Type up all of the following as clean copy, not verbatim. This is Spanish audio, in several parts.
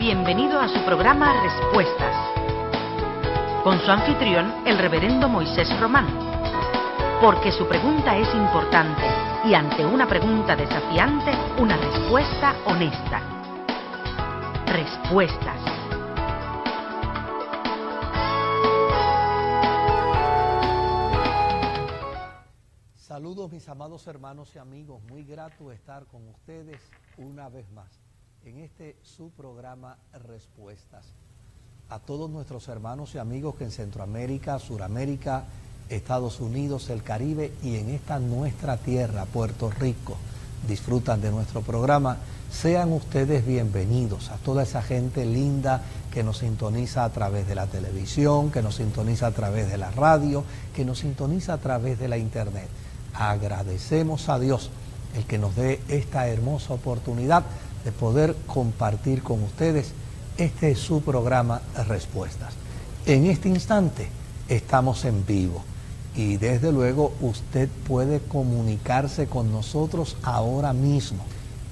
Bienvenido a su programa Respuestas, con su anfitrión, el reverendo Moisés Román. Porque su pregunta es importante y ante una pregunta desafiante, una respuesta honesta. Respuestas. Saludos mis amados hermanos y amigos, muy grato estar con ustedes una vez más en este su programa Respuestas. A todos nuestros hermanos y amigos que en Centroamérica, Suramérica, Estados Unidos, el Caribe y en esta nuestra tierra, Puerto Rico, disfrutan de nuestro programa, sean ustedes bienvenidos a toda esa gente linda que nos sintoniza a través de la televisión, que nos sintoniza a través de la radio, que nos sintoniza a través de la internet. Agradecemos a Dios el que nos dé esta hermosa oportunidad de poder compartir con ustedes este es su programa Respuestas. En este instante estamos en vivo y desde luego usted puede comunicarse con nosotros ahora mismo.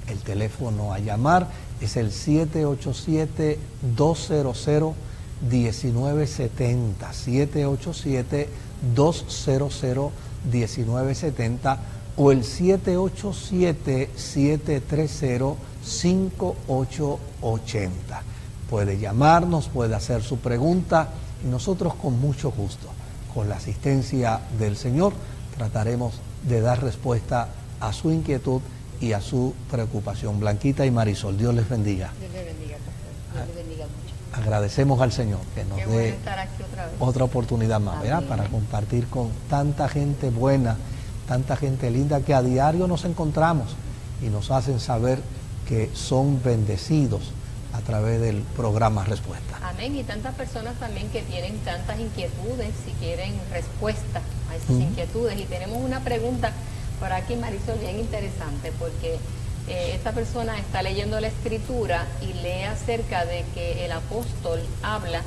El teléfono a llamar es el 787-200-1970, 787-200-1970 o el 787-730-5880. Puede llamarnos, puede hacer su pregunta y nosotros con mucho gusto, con la asistencia del Señor, trataremos de dar respuesta a su inquietud y a su preocupación. Blanquita y Marisol, Dios les bendiga. Dios les bendiga, pastor. Dios les bendiga mucho. Agradecemos al Señor que nos dé estar aquí otra oportunidad más, ¿verdad? Para compartir con tanta gente buena, tanta gente linda que a diario nos encontramos y nos hacen saber que son bendecidos a través del programa Respuesta. Amén. Y tantas personas también que tienen tantas inquietudes y quieren respuestas a esas inquietudes. Y tenemos una pregunta por aquí, Marisol, bien interesante, porque esta persona está leyendo la Escritura y lee acerca de que el apóstol habla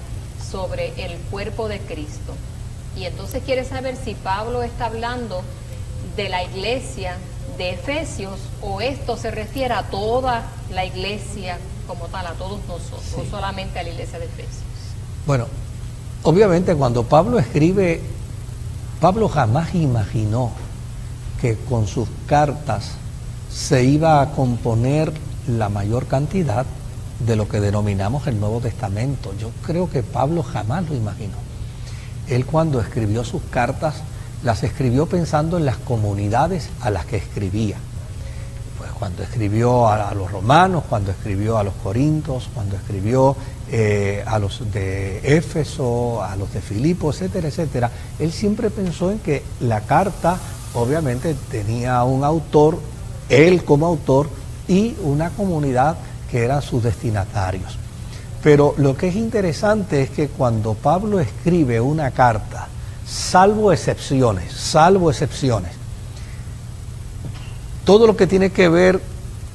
sobre el cuerpo de Cristo. Y entonces quiere saber si Pablo está hablando de la iglesia de Efesios o esto se refiere a toda la iglesia como tal, a todos nosotros, sí, o solamente a la iglesia de Efesios. Bueno, obviamente cuando Pablo escribe, Pablo jamás imaginó que con sus cartas se iba a componer la mayor cantidad de lo que denominamos el Nuevo Testamento. Yo creo que Pablo jamás lo imaginó. Él cuando escribió sus cartas, las escribió pensando en las comunidades a las que escribía. Pues cuando escribió a los romanos, cuando escribió a los corintios, cuando escribió a los de Éfeso, a los de Filipo, etcétera, etcétera, él siempre pensó en que la carta obviamente tenía un autor, él como autor, y una comunidad que eran sus destinatarios. Pero lo que es interesante es que cuando Pablo escribe una carta, salvo excepciones, todo lo que tiene que ver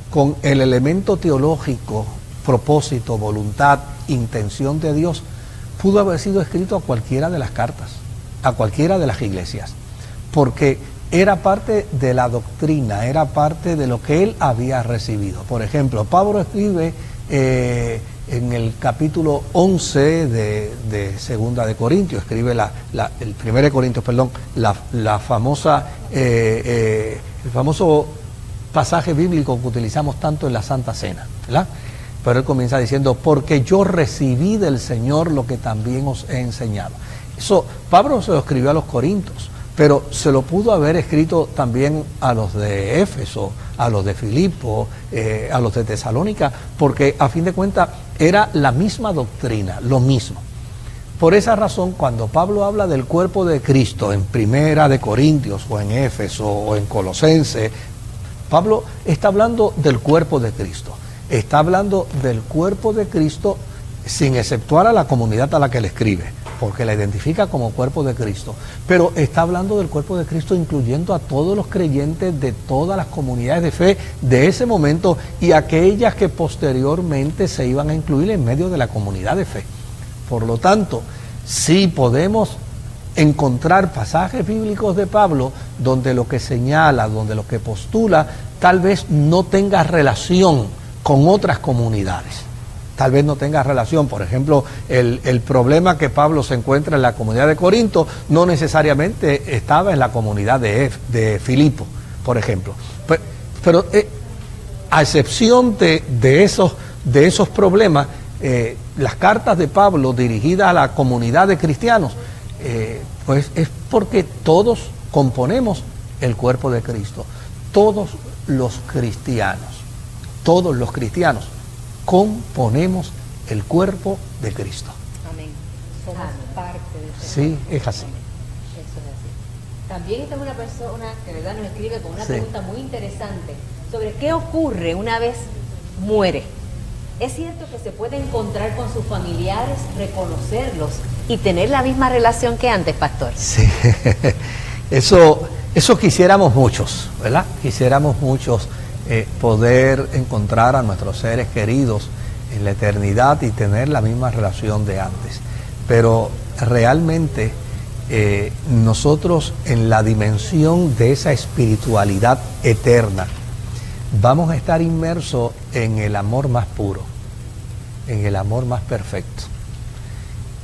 con el elemento teológico, propósito, voluntad, intención de Dios, pudo haber sido escrito a cualquiera de las cartas, a cualquiera de las iglesias, porque era parte de la doctrina, era parte de lo que él había recibido. Por ejemplo, Pablo escribe en el capítulo 11 de Segunda de Corintios, escribe el 1 de Corintios, la famosa, el famoso pasaje bíblico que utilizamos tanto en la Santa Cena, ¿verdad? Pero él comienza diciendo, porque yo recibí del Señor lo que también os he enseñado. Eso Pablo se lo escribió a los corintios, pero se lo pudo haber escrito también a los de Éfeso, a los de Filipo, a los de Tesalónica, porque a fin de cuentas era la misma doctrina, lo mismo. Por esa razón, cuando Pablo habla del cuerpo de Cristo en Primera de Corintios, o en Éfeso, o en Colosenses, Pablo está hablando del cuerpo de Cristo. Está hablando del cuerpo de Cristo sin exceptuar a la comunidad a la que le escribe, porque la identifica como cuerpo de Cristo, pero está hablando del cuerpo de Cristo incluyendo a todos los creyentes de todas las comunidades de fe de ese momento y aquellas que posteriormente se iban a incluir en medio de la comunidad de fe. Por lo tanto, sí podemos encontrar pasajes bíblicos de Pablo donde lo que señala, donde lo que postula, tal vez no tenga relación con otras comunidades. tal vez no tenga relación. Por ejemplo, el problema que Pablo se encuentra en la comunidad de Corinto no necesariamente estaba en la comunidad de Filipo, por ejemplo. Pero a excepción de esos problemas, las cartas de Pablo dirigidas a la comunidad de cristianos, pues es porque todos componemos el cuerpo de Cristo. Todos los cristianos componemos el cuerpo de Cristo. Amén. Somos parte de ese Sí, cuerpo. es así. Eso es así. También esta es una persona que verdad nos escribe con una Sí. pregunta muy interesante sobre qué ocurre una vez muere. ¿Es cierto que se puede encontrar con sus familiares, reconocerlos y tener la misma relación que antes, pastor? Sí, eso quisiéramos muchos, ¿verdad? Quisiéramos muchos poder encontrar a nuestros seres queridos en la eternidad y tener la misma relación de antes. Pero realmente nosotros en la dimensión de esa espiritualidad eterna vamos a estar inmersos en el amor más puro, en el amor más perfecto.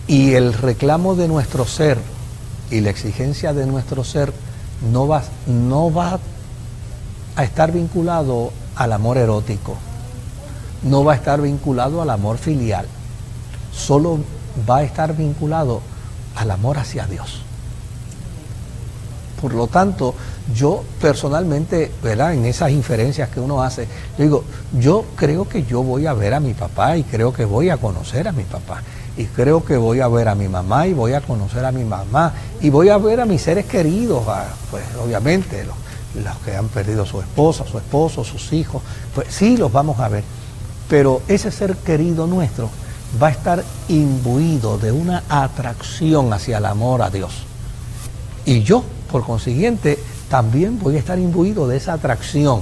Y el reclamo de nuestro ser y la exigencia de nuestro ser no va a estar vinculado al amor erótico, no va a estar vinculado al amor filial, solo va a estar vinculado al amor hacia Dios. Por lo tanto, yo personalmente, ¿verdad?, en esas inferencias que uno hace, digo, yo creo que yo voy a ver a mi papá y creo que voy a conocer a mi papá. Y creo que voy a ver a mi mamá y voy a conocer a mi mamá. Y voy a ver a mis seres queridos, pues obviamente los que han perdido su esposa, su esposo, sus hijos. Pues sí, los vamos a ver. Pero ese ser querido nuestro va a estar imbuido de una atracción hacia el amor a Dios. Y yo, por consiguiente, también voy a estar imbuido de esa atracción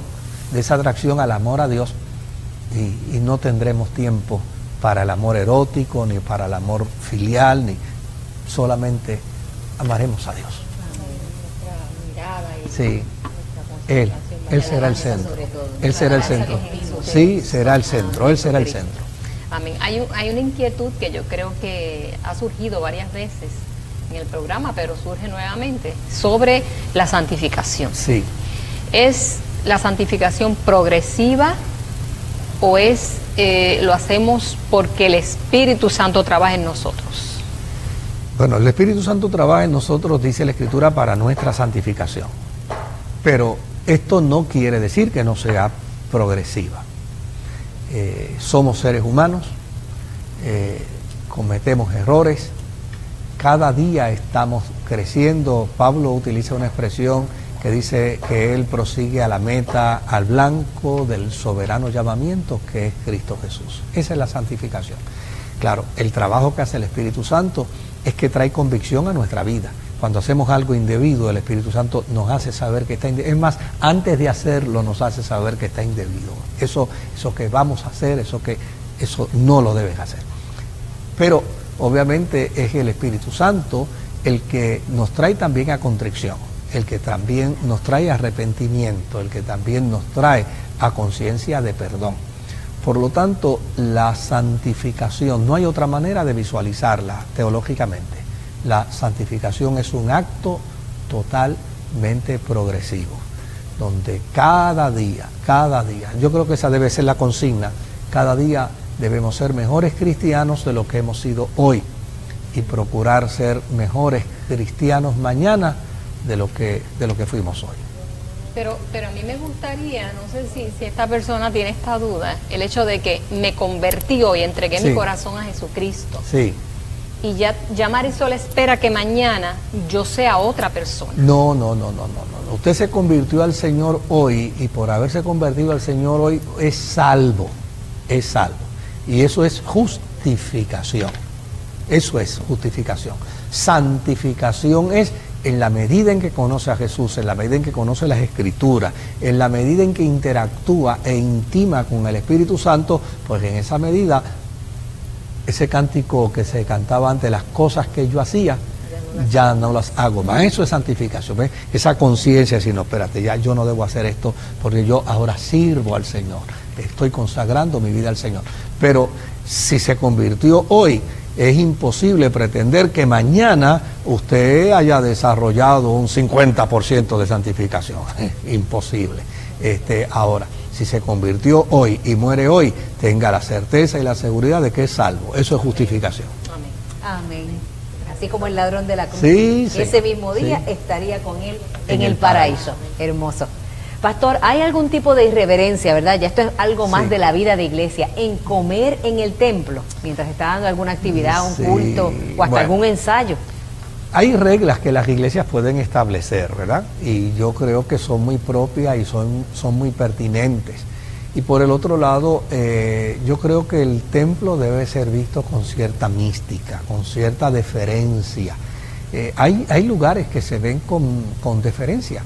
al amor a Dios. Y no tendremos tiempo para el amor erótico, ni para el amor filial, ni solamente amaremos a Dios. Sí, Él será el centro. Él será el centro. Sí, será el centro, Él será el centro. Amén. Hay una inquietud que yo creo que ha surgido varias veces en el programa, pero surge nuevamente, sobre la santificación. Sí. ¿Es la santificación progresiva o lo hacemos porque el Espíritu Santo trabaja en nosotros? Bueno, el Espíritu Santo trabaja en nosotros, dice la Escritura, para nuestra santificación. Pero esto no quiere decir que no sea progresiva. Somos seres humanos, cometemos errores, cada día estamos creciendo. Pablo utiliza una expresión que dice que él prosigue a la meta, al blanco del soberano llamamiento que es Cristo Jesús. Esa es la santificación. Claro, el trabajo que hace el Espíritu Santo es que trae convicción a nuestra vida. Cuando hacemos algo indebido, el Espíritu Santo nos hace saber que está indebido. Es más, antes de hacerlo nos hace saber que está indebido. Eso que vamos a hacer, eso no lo debes hacer. Pero obviamente es el Espíritu Santo el que nos trae también a contrición, el que también nos trae a arrepentimiento, el que también nos trae a conciencia de perdón. Por lo tanto, la santificación, no hay otra manera de visualizarla teológicamente. La santificación es un acto totalmente progresivo, donde cada día, yo creo que esa debe ser la consigna, cada día debemos ser mejores cristianos de lo que hemos sido hoy y procurar ser mejores cristianos mañana de lo que fuimos hoy. Pero a mí me gustaría, no sé si esta persona tiene esta duda, el hecho de que me convertí hoy, entregué mi corazón a Jesucristo. Sí. Y ya Marisol espera que mañana yo sea otra persona. No. Usted se convirtió al Señor hoy y por haberse convertido al Señor hoy es salvo. Y eso es justificación. Eso es justificación. Santificación es en la medida en que conoce a Jesús, en la medida en que conoce las Escrituras, en la medida en que interactúa e intima con el Espíritu Santo, pues en esa medida, ese cántico que se cantaba antes, las cosas que yo hacía, ya no las hago más. Eso es santificación, ¿ves? Esa conciencia, si no, espérate, ya yo no debo hacer esto porque yo ahora sirvo al Señor. estoy consagrando mi vida al Señor. Pero si se convirtió hoy, es imposible pretender que mañana usted haya desarrollado un 50% de santificación. Imposible. Ahora, si se convirtió hoy y muere hoy, tenga la certeza y la seguridad de que es salvo. Eso es justificación. Amén. Así como el ladrón de la cruz. Sí, ese mismo día estaría con él en el paraíso. Hermoso. Pastor, ¿hay algún tipo de irreverencia, verdad? Ya esto es algo más de la vida de iglesia, en comer en el templo, mientras está dando alguna actividad, un culto o hasta algún ensayo? Hay reglas que las iglesias pueden establecer, ¿verdad? Y yo creo que son muy propias y son muy pertinentes. Y por el otro lado, yo creo que el templo debe ser visto con cierta mística, con cierta deferencia. Hay lugares que se ven con deferencia.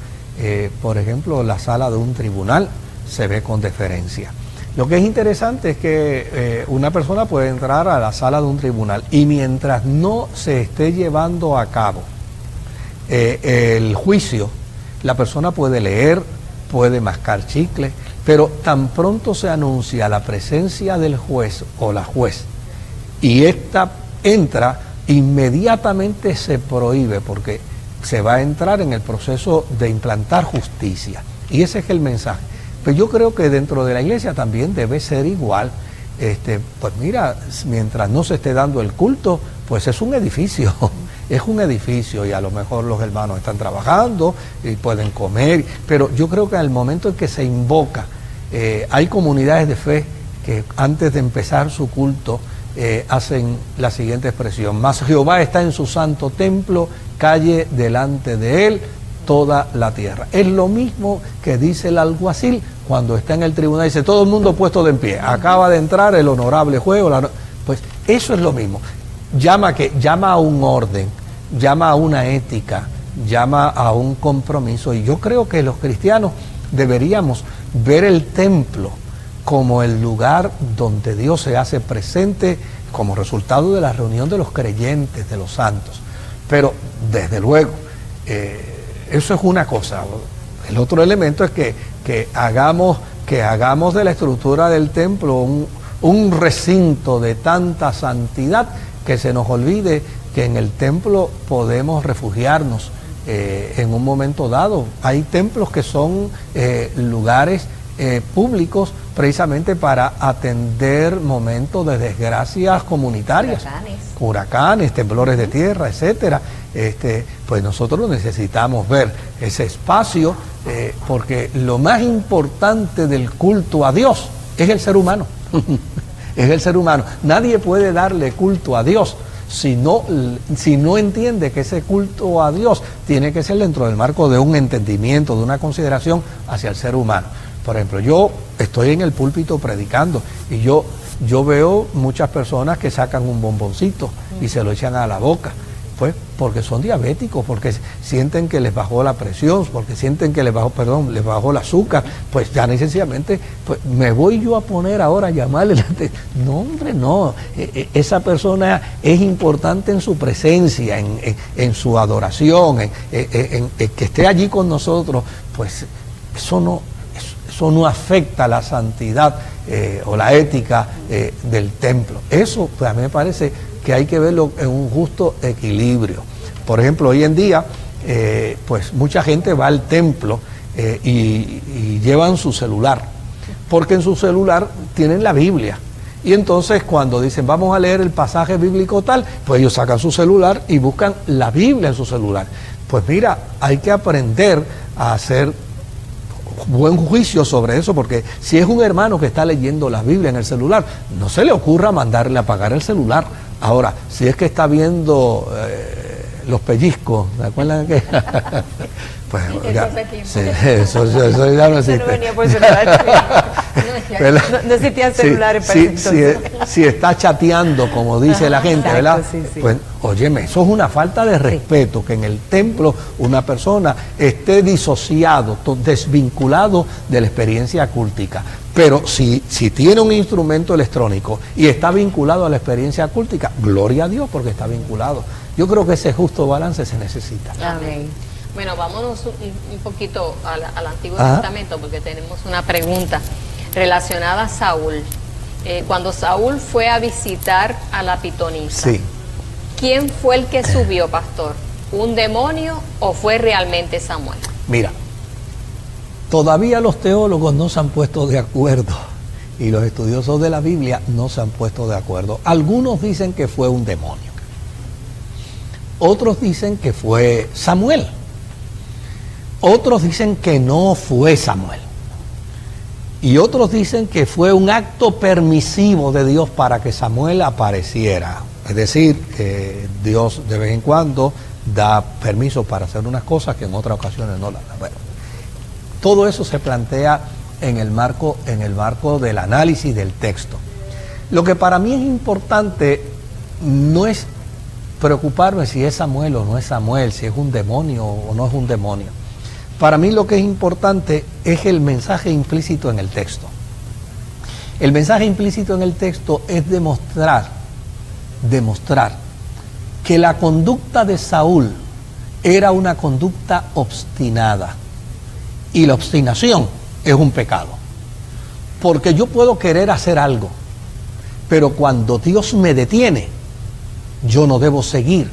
Por ejemplo, la sala de un tribunal se ve con deferencia. Lo que es interesante es que una persona puede entrar a la sala de un tribunal y mientras no se esté llevando a cabo el juicio, la persona puede leer, puede mascar chicle, pero tan pronto se anuncia la presencia del juez o la juez y ésta entra, inmediatamente se prohíbe porque se va a entrar en el proceso de implantar justicia. Y ese es el mensaje. Pues yo creo que dentro de la iglesia también debe ser igual. Pues mira, mientras no se esté dando el culto, pues es un edificio. Es un edificio y a lo mejor los hermanos están trabajando y pueden comer. Pero yo creo que al momento en que se invoca, hay comunidades de fe que antes de empezar su culto hacen la siguiente expresión: mas Jehová está en su santo templo, calle delante de él toda la tierra. Es lo mismo que dice el alguacil cuando está en el tribunal y dice todo el mundo puesto de en pie, acaba de entrar el honorable juez. Pues eso es lo mismo. Llama a un orden, llama a una ética, llama a un compromiso. Y yo creo que los cristianos deberíamos ver el templo como el lugar donde Dios se hace presente como resultado de la reunión de los creyentes, de los santos. Pero desde luego, eso es una cosa. El otro elemento es que hagamos de la estructura del templo un recinto de tanta santidad que se nos olvide que en el templo podemos refugiarnos en un momento dado. Hay templos que son lugares públicos precisamente para atender momentos de desgracias comunitarias, huracanes, temblores de tierra, etcétera. Pues nosotros necesitamos ver ese espacio porque lo más importante del culto a Dios es el ser humano. Es el ser humano. Nadie puede darle culto a Dios si no entiende que ese culto a Dios tiene que ser dentro del marco de un entendimiento, de una consideración hacia el ser humano. Por ejemplo, yo estoy en el púlpito predicando y yo veo muchas personas que sacan un bomboncito y se lo echan a la boca, pues porque son diabéticos, porque sienten que les bajó la presión, porque sienten que les bajó el azúcar. Pues ya necesariamente, pues me voy yo a poner ahora a llamarle. No, hombre, no. Esa persona es importante en su presencia, en su adoración, en que esté allí con nosotros. Pues eso no afecta la santidad o la ética del templo. Eso, pues a mí me parece que hay que verlo en un justo equilibrio. Por ejemplo, hoy en día, pues mucha gente va al templo y llevan su celular, porque en su celular tienen la Biblia. Y entonces cuando dicen vamos a leer el pasaje bíblico tal, pues ellos sacan su celular y buscan la Biblia en su celular. Pues mira, hay que aprender a hacer buen juicio sobre eso, porque si es un hermano que está leyendo la Biblia en el celular, no se le ocurra mandarle a apagar el celular. Ahora, si es que está viendo los pellizcos, ¿se acuerdan de qué? Pues ya, sí, eso ya no existe. No existían celulares para entonces. Si está chateando, como dice la gente, ¿verdad? Sí. Pues, óyeme, eso es una falta de respeto, que en el templo una persona esté disociado, desvinculado de la experiencia cúltica. Pero si tiene un instrumento electrónico y está vinculado a la experiencia cúltica, gloria a Dios porque está vinculado. Yo creo que ese justo balance se necesita. Amén. Bueno, vámonos un poquito al Antiguo Testamento, porque tenemos una pregunta. relacionada a Saúl. Cuando Saúl fue a visitar a la pitonisa, Sí. ¿quién fue el que subió, pastor? ¿Un demonio o fue realmente Samuel? Mira, todavía los teólogos no se han puesto de acuerdo y los estudiosos de la Biblia no se han puesto de acuerdo. Algunos dicen que fue un demonio. Otros dicen que fue Samuel. Otros dicen que no fue Samuel. Y otros dicen que fue un acto permisivo de Dios para que Samuel apareciera. Es decir, que Dios de vez en cuando da permiso para hacer unas cosas que en otras ocasiones no las da. Bueno, todo eso se plantea en el marco del análisis del texto. Lo que para mí es importante no es preocuparme si es Samuel o no es Samuel, si es un demonio o no es un demonio. Para mí lo que es importante es el mensaje implícito en el texto. El mensaje implícito en el texto es demostrar que la conducta de Saúl era una conducta obstinada. Y la obstinación es un pecado. Porque yo puedo querer hacer algo, pero cuando Dios me detiene, yo no debo seguir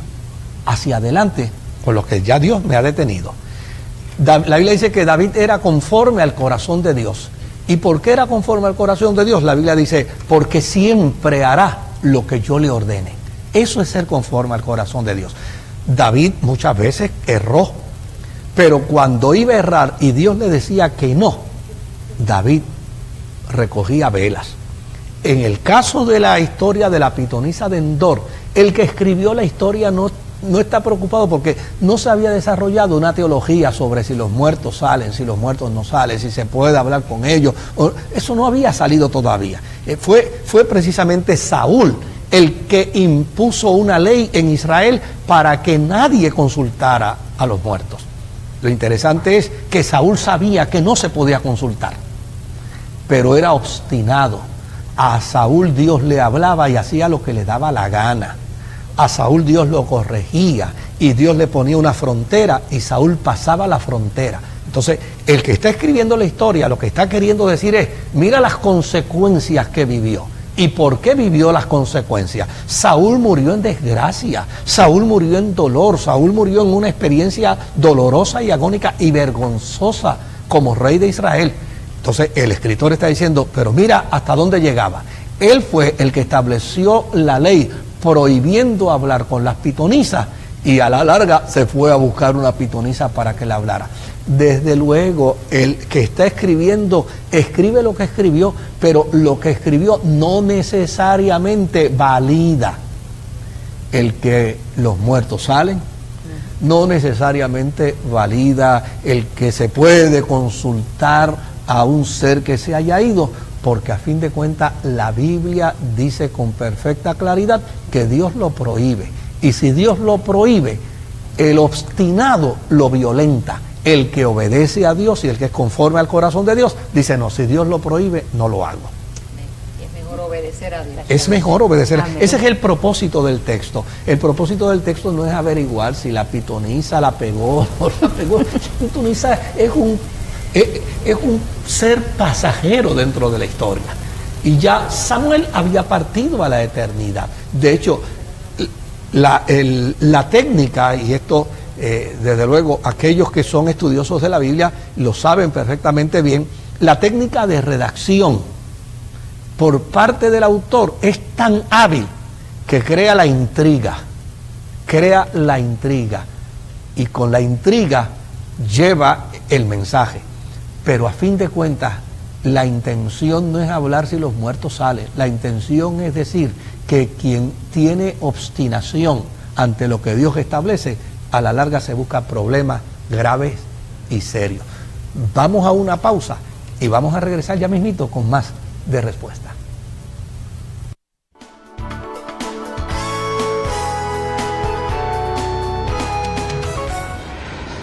hacia adelante con lo que ya Dios me ha detenido. La Biblia dice que David era conforme al corazón de Dios. ¿Y por qué era conforme al corazón de Dios? La Biblia dice, porque siempre hará lo que yo le ordene. Eso es ser conforme al corazón de Dios. David muchas veces erró, pero cuando iba a errar y Dios le decía que no, David recogía velas. En el caso de la historia de la pitonisa de Endor, el que escribió la historia no está preocupado porque no se había desarrollado una teología sobre si los muertos salen, si los muertos no salen, si se puede hablar con ellos. Eso no había salido todavía. Fue precisamente Saúl el que impuso una ley en Israel para que nadie consultara a los muertos. Lo interesante es que Saúl sabía que no se podía consultar, pero era obstinado. A Saúl Dios le hablaba y hacía lo que le daba la gana. A Saúl Dios lo corregía y Dios le ponía una frontera y Saúl pasaba la frontera. Entonces, el que está escribiendo la historia lo que está queriendo decir es, mira las consecuencias que vivió. ¿Y por qué vivió las consecuencias? Saúl murió en desgracia, Saúl murió en dolor, Saúl murió en una experiencia dolorosa y agónica y vergonzosa como rey de Israel. Entonces, el escritor está diciendo, pero mira hasta dónde llegaba. Él fue el que estableció la ley prohibiendo hablar con las pitonisas y a la larga se fue a buscar una pitonisa para que le hablara. Desde luego, el que está escribiendo, escribe lo que escribió, pero lo que escribió no necesariamente valida el que los muertos salen, no necesariamente valida el que se puede consultar a un ser que se haya ido, porque a fin de cuentas la Biblia dice con perfecta claridad que Dios lo prohíbe. Y si Dios lo prohíbe, el obstinado lo violenta. El que obedece a Dios y el que es conforme al corazón de Dios, dice, no, si Dios lo prohíbe, no lo hago. Es mejor obedecer a Dios. Es mejor obedecer. Amén. Ese es el propósito del texto. El propósito del texto no es averiguar si la pitonisa la pegó o no la pegó. La pitonisa es un ser pasajero dentro de la historia. Y ya Samuel había partido a la eternidad. De hecho, la técnica, y esto desde luego aquellos que son estudiosos de la Biblia lo saben perfectamente bien, la técnica de redacción por parte del autor es tan hábil que crea la intriga, y con la intriga lleva el mensaje. Pero a fin de cuentas, la intención no es hablar si los muertos salen. La intención es decir que quien tiene obstinación ante lo que Dios establece, a la larga se busca problemas graves y serios. Vamos a una pausa y vamos a regresar ya mismito con más de respuesta.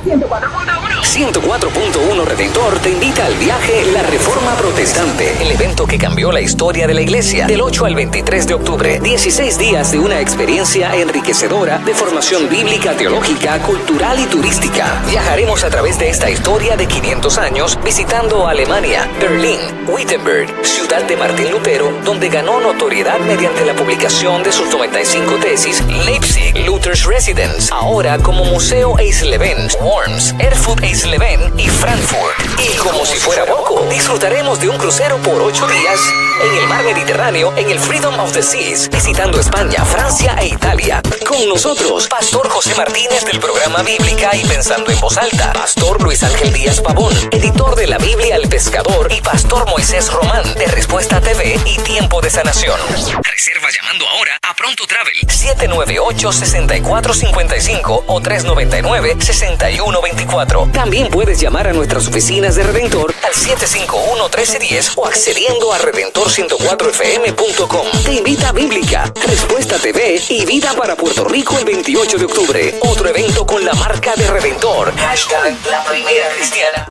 104.1 Redentor te invita al viaje La Reforma Protestante, el evento que cambió la historia de la iglesia. Del 8 al 23 de octubre, 16 días de una experiencia enriquecedora de formación bíblica, teológica, cultural y turística. Viajaremos a través de esta historia de 500 años visitando Alemania, Berlín, Wittenberg, ciudad de Martín Lutero, donde ganó notoriedad mediante la publicación de sus 95 tesis, Leipzig, Luther's Residence, ahora como Museo Eisleben, Worms, Erfurt Eisleben y Frankfurt. Y como si fuera poco, disfrutaremos de un crucero por 8 días en el mar Mediterráneo, en el Freedom of the Seas, visitando España, Francia e Italia. Con nosotros, Pastor José Martínez del programa Bíblica y Pensando en Voz Alta, Pastor Luis Ángel Díaz Pavón, editor de la Biblia El Pescador, y Pastor Moisés Román de Respuesta TV y Tiempo de Sanación. Reserva llamando ahora a Pronto Travel 798-6455 o 399-6124. También puedes llamar a nuestras oficinas de Redentor al 751-1310 o accediendo a redentor104fm.com. Te invita a Bíblica, Respuesta TV y Vida para Puerto Rico el 28 de octubre. Otro evento con la marca de Redentor. Hashtag La Primera Cristiana.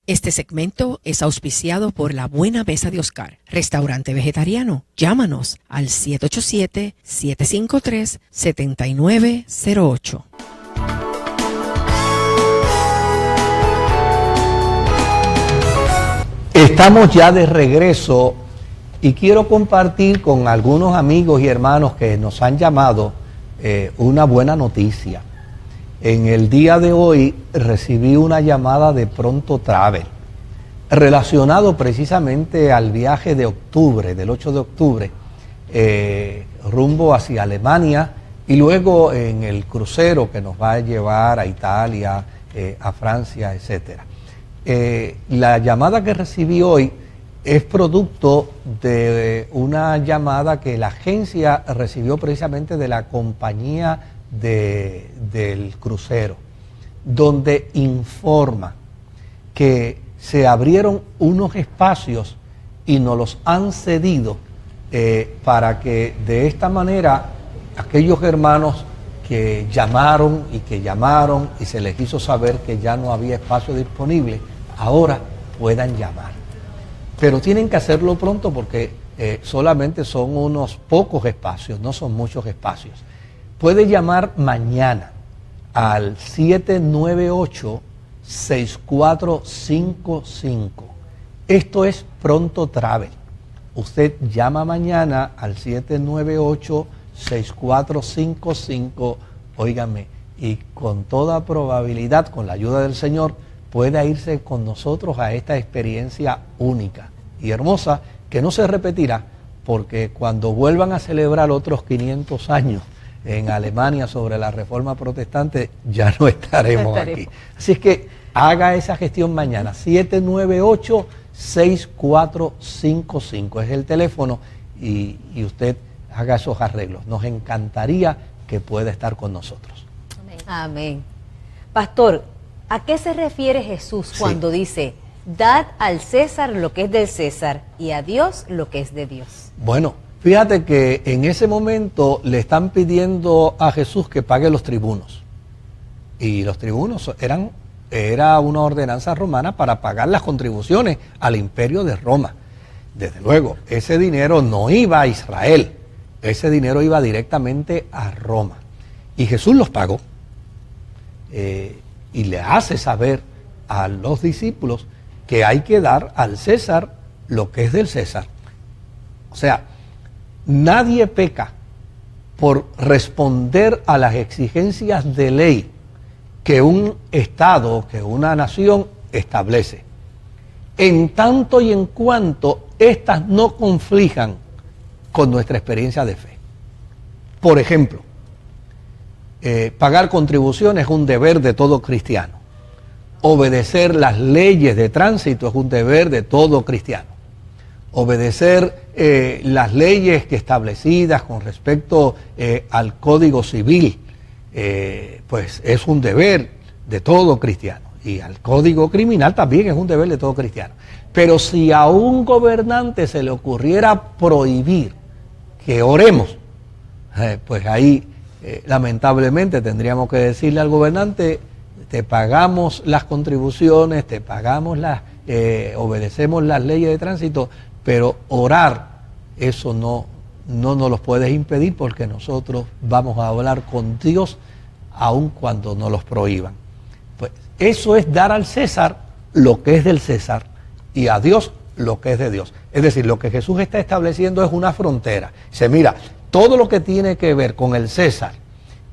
Este segmento es auspiciado por La Buena Mesa de Oscar, restaurante vegetariano. Llámanos al 787-753-7908. Estamos ya de regreso y quiero compartir con algunos amigos y hermanos que nos han llamado una buena noticia. En el día de hoy recibí una llamada de Pronto Travel, relacionado precisamente al viaje de octubre, del 8 de octubre, rumbo hacia Alemania y luego en el crucero que nos va a llevar a Italia, a Francia, etc. La llamada que recibí hoy es producto de una llamada que la agencia recibió precisamente de la compañía del crucero, donde informa que se abrieron unos espacios y nos los han cedido para que de esta manera aquellos hermanos que llamaron y se les hizo saber que ya no había espacio disponible, ahora puedan llamar. Pero tienen que hacerlo pronto porque solamente son unos pocos espacios, no son muchos espacios. Puede llamar mañana al 798-6455. Esto es Pronto Travel. Usted llama mañana al 798-6455, óigame, y con toda probabilidad, con la ayuda del Señor, pueda irse con nosotros a esta experiencia única y hermosa que no se repetirá, porque cuando vuelvan a celebrar otros 500 años en Alemania sobre la Reforma Protestante, ya no estaremos aquí. Así es que haga esa gestión mañana, 798-6455 es el teléfono y usted haga esos arreglos. Nos encantaría que pueda estar con nosotros. Amén. Amén. Pastor, ¿a qué se refiere Jesús cuando dice, dad al César lo que es del César y a Dios lo que es de Dios? Bueno, fíjate que en ese momento le están pidiendo a Jesús que pague los tribunos. Y los tribunos era una ordenanza romana para pagar las contribuciones al imperio de Roma. Desde luego, ese dinero no iba a Israel, ese dinero iba directamente a Roma. Y Jesús los pagó. Y le hace saber a los discípulos que hay que dar al César lo que es del César. O sea, nadie peca por responder a las exigencias de ley que un Estado, que una nación establece, en tanto y en cuanto éstas no conflijan con nuestra experiencia de fe. Por ejemplo, pagar contribuciones es un deber de todo cristiano. Obedecer las leyes de tránsito es un deber de todo cristiano. Obedecer las leyes que establecidas con respecto al Código Civil, pues es un deber de todo cristiano. Y al Código Criminal también es un deber de todo cristiano. Pero si a un gobernante se le ocurriera prohibir que oremos, pues ahí lamentablemente tendríamos que decirle al gobernante, te pagamos las contribuciones, te pagamos obedecemos las leyes de tránsito, pero orar, eso no nos lo puedes impedir porque nosotros vamos a hablar con Dios aun cuando nos los prohíban. Pues eso es dar al César lo que es del César y a Dios lo que es de Dios. Es decir, lo que Jesús está estableciendo es una frontera. Dice, mira, todo lo que tiene que ver con el César,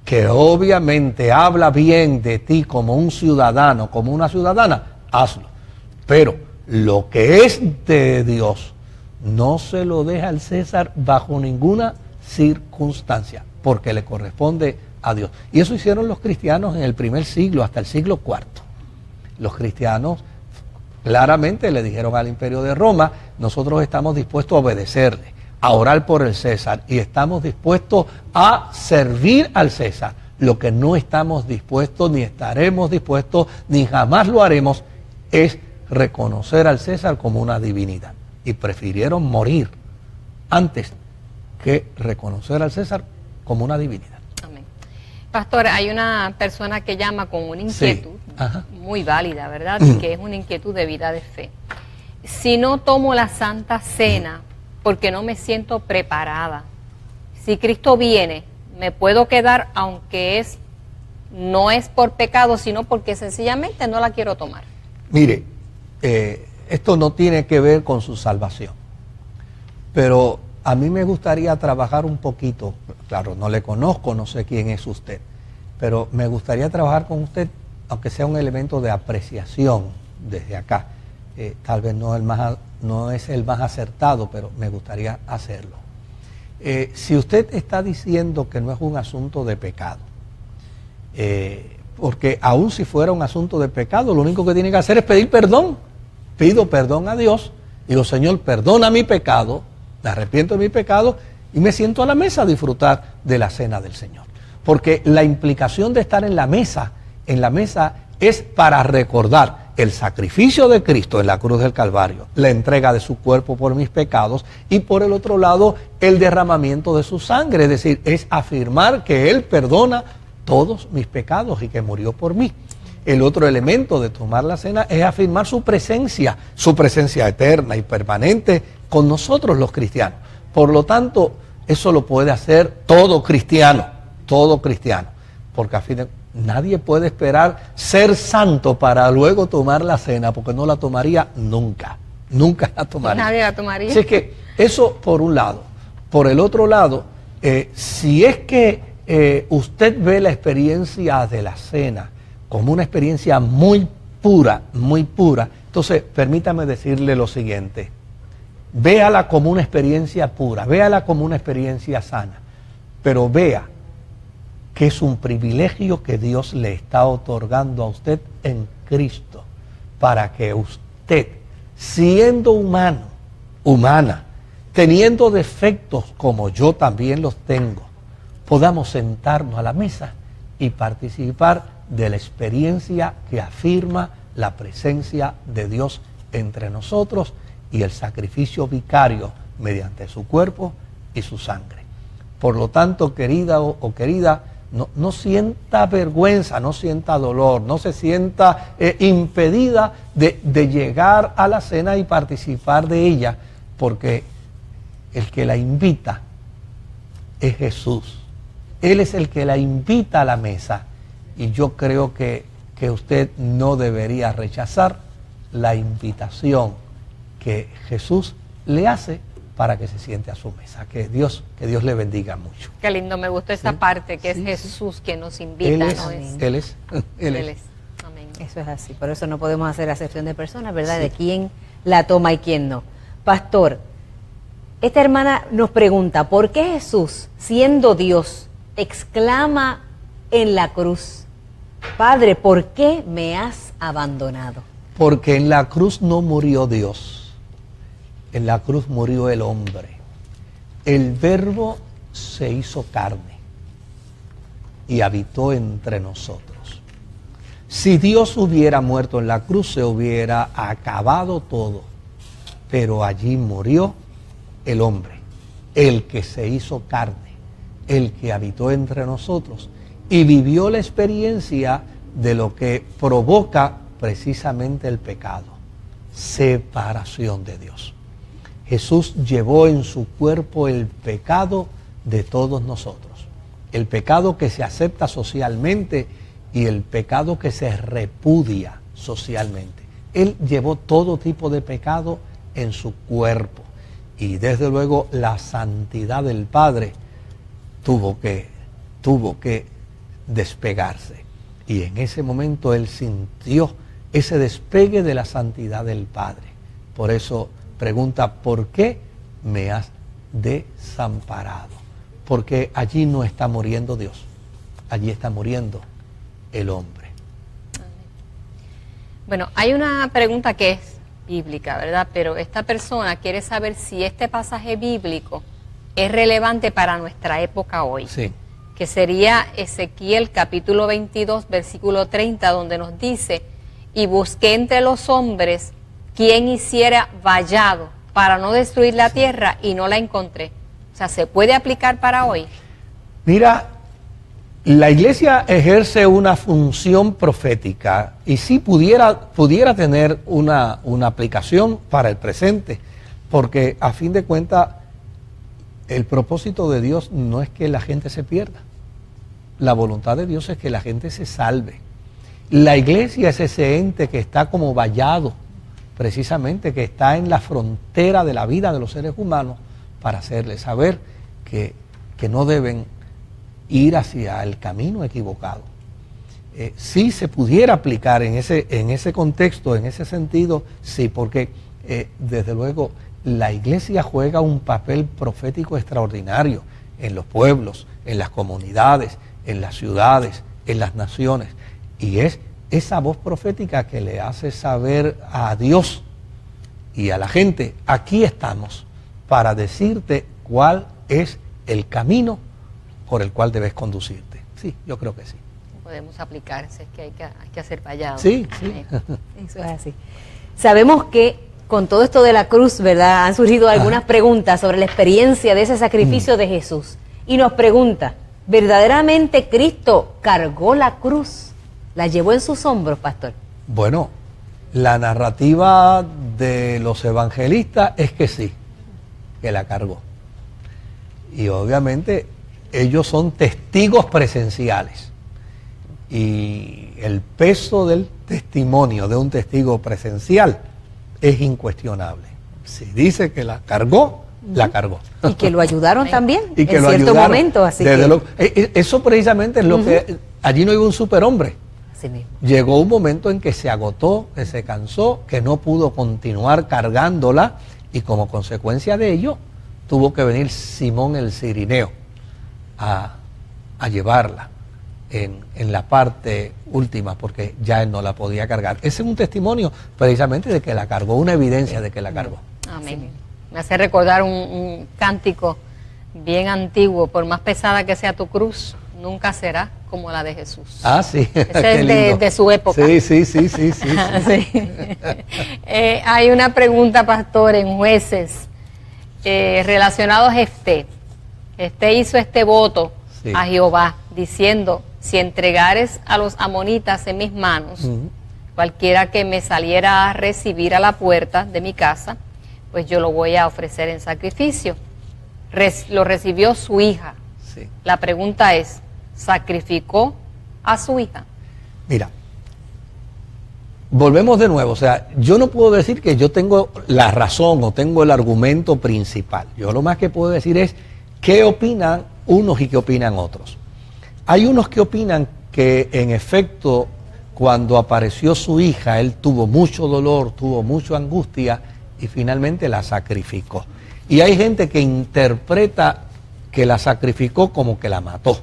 que obviamente habla bien de ti como un ciudadano, como una ciudadana, hazlo. Pero lo que es de Dios, no se lo deja al César bajo ninguna circunstancia, porque le corresponde a Dios. Y eso hicieron los cristianos en el primer siglo, hasta el siglo IV. Los cristianos claramente le dijeron al Imperio de Roma, nosotros estamos dispuestos a obedecerle, a orar por el César, y estamos dispuestos a servir al César. Lo que no estamos dispuestos, ni estaremos dispuestos, ni jamás lo haremos, es reconocer al César como una divinidad. Y prefirieron morir antes que reconocer al César como una divinidad. Amén. Pastor, hay una persona que llama con una inquietud muy válida, ¿verdad? Que es una inquietud de vida de fe. Si no tomo la Santa Cena porque no me siento preparada, si Cristo viene, me puedo quedar aunque no es por pecado, sino porque sencillamente no la quiero tomar. Mire, esto no tiene que ver con su salvación, pero a mí me gustaría trabajar un poquito, claro, no le conozco, no sé quién es usted, pero me gustaría trabajar con usted, aunque sea un elemento de apreciación desde acá. Tal vez no es el más acertado, pero me gustaría hacerlo. Si usted está diciendo que no es un asunto de pecado, porque aun si fuera un asunto de pecado, lo único que tiene que hacer es pedir perdón. Pido perdón a Dios, digo, Señor, perdona mi pecado, me arrepiento de mi pecado y me siento a la mesa a disfrutar de la cena del Señor. Porque la implicación de estar en la mesa es para recordar el sacrificio de Cristo en la cruz del Calvario, la entrega de su cuerpo por mis pecados y por el otro lado el derramamiento de su sangre, es decir, es afirmar que Él perdona todos mis pecados y que murió por mí. El otro elemento de tomar la cena es afirmar su presencia eterna y permanente con nosotros los cristianos. Por lo tanto, eso lo puede hacer todo cristiano, porque a fin de nadie puede esperar ser santo para luego tomar la cena, porque no la tomaría nunca la tomaría. Nadie la tomaría. Así que eso por un lado. Por el otro lado, si es que usted ve la experiencia de la cena como una experiencia muy pura, entonces permítame decirle lo siguiente: véala como una experiencia pura, véala como una experiencia sana, pero vea que es un privilegio que Dios le está otorgando a usted en Cristo, para que usted, siendo humana, teniendo defectos como yo también los tengo, podamos sentarnos a la mesa y participar de la experiencia que afirma la presencia de Dios entre nosotros y el sacrificio vicario mediante su cuerpo y su sangre. Por lo tanto, querida o querida, no sienta vergüenza, no sienta dolor, no se sienta impedida de llegar a la cena y participar de ella, porque el que la invita es Jesús. Él es el que la invita a la mesa, y yo creo que usted no debería rechazar la invitación que Jesús le hace para que se siente a su mesa. Que Dios le bendiga mucho. Qué lindo, me gustó esa parte, que es Jesús quien nos invita. Él es. Amén. Eso es así, por eso no podemos hacer acepción de personas, ¿verdad? Sí. De quién la toma y quién no. Pastor, esta hermana nos pregunta, ¿por qué Jesús, siendo Dios, exclama en la cruz: Padre, ¿por qué me has abandonado? Porque en la cruz no murió Dios, en la cruz murió el hombre. El Verbo se hizo carne y habitó entre nosotros. Si Dios hubiera muerto en la cruz, se hubiera acabado todo, pero allí murió el hombre, el que se hizo carne, el que habitó entre nosotros y vivió la experiencia de lo que provoca precisamente el pecado: separación de Dios. Jesús llevó en su cuerpo el pecado de todos nosotros, el pecado que se acepta socialmente y el pecado que se repudia socialmente. Él llevó todo tipo de pecado en su cuerpo, y desde luego la santidad del Padre tuvo que despegarse, y en ese momento Él sintió ese despegue de la santidad del Padre. Por eso pregunta: ¿por qué me has desamparado? Porque allí no está muriendo Dios, allí está muriendo el hombre. Bueno, hay una pregunta que es bíblica, ¿verdad? Pero esta persona quiere saber si este pasaje bíblico es relevante para nuestra época hoy. Sí. Que sería Ezequiel capítulo 22, versículo 30, donde nos dice: y busqué entre los hombres quien hiciera vallado para no destruir la tierra, y no la encontré. O sea, ¿se puede aplicar para hoy? Mira, la iglesia ejerce una función profética, y sí pudiera tener una aplicación para el presente, porque a fin de cuentas el propósito de Dios no es que la gente se pierda. La voluntad de Dios es que la gente se salve. La iglesia es ese ente que está como vallado, precisamente, que está en la frontera de la vida de los seres humanos, para hacerles saber que no deben ir hacia el camino equivocado. Sí se pudiera aplicar en ese contexto, en ese sentido, sí, porque desde luego la iglesia juega un papel profético extraordinario en los pueblos, en las comunidades, en las ciudades, en las naciones, y es esa voz profética que le hace saber a Dios y a la gente: aquí estamos para decirte cuál es el camino por el cual debes conducirte. Sí, yo creo que sí. Podemos aplicarse, es que hay que hacer vallado. Sí, sí. Eso es así. Sabemos que con todo esto de la cruz, ¿verdad?, han surgido algunas preguntas sobre la experiencia de ese sacrificio de Jesús. Y nos pregunta: ¿verdaderamente Cristo cargó la cruz? ¿La llevó en sus hombros, pastor? Bueno, la narrativa de los evangelistas es que sí, que la cargó. Y obviamente ellos son testigos presenciales. Y el peso del testimonio de un testigo presencial es incuestionable. Si dice que la cargó, la cargó. Y que lo ayudaron también y que en lo cierto ayudaron. momento. Así eso precisamente es lo que... Allí no hay un superhombre. Así mismo. Llegó un momento en que se agotó, que se cansó, que no pudo continuar cargándola, y como consecuencia de ello tuvo que venir Simón el Cirineo a llevarla en la parte última, porque ya él no la podía cargar. Ese es un testimonio precisamente de que la cargó, una evidencia de que la cargó. Amén. Me hace recordar un cántico bien antiguo: por más pesada que sea tu cruz, nunca será como la de Jesús. Ah, sí. Ese es de su época. Sí. Hay una pregunta, pastor, en Jueces, relacionado a Jefté. Jefté hizo este voto a Jehová, diciendo: si entregares a los amonitas en mis manos, cualquiera que me saliera a recibir a la puerta de mi casa, pues yo lo voy a ofrecer en sacrificio. Lo recibió su hija. Sí. La pregunta es: ¿sacrificó a su hija? Mira, volvemos de nuevo. O sea, yo no puedo decir que yo tengo la razón o tengo el argumento principal. Yo lo más que puedo decir es qué opinan unos y qué opinan otros. Hay unos que opinan que en efecto, cuando apareció su hija, él tuvo mucho dolor, tuvo mucha angustia y finalmente la sacrificó. Y hay gente que interpreta que la sacrificó como que la mató.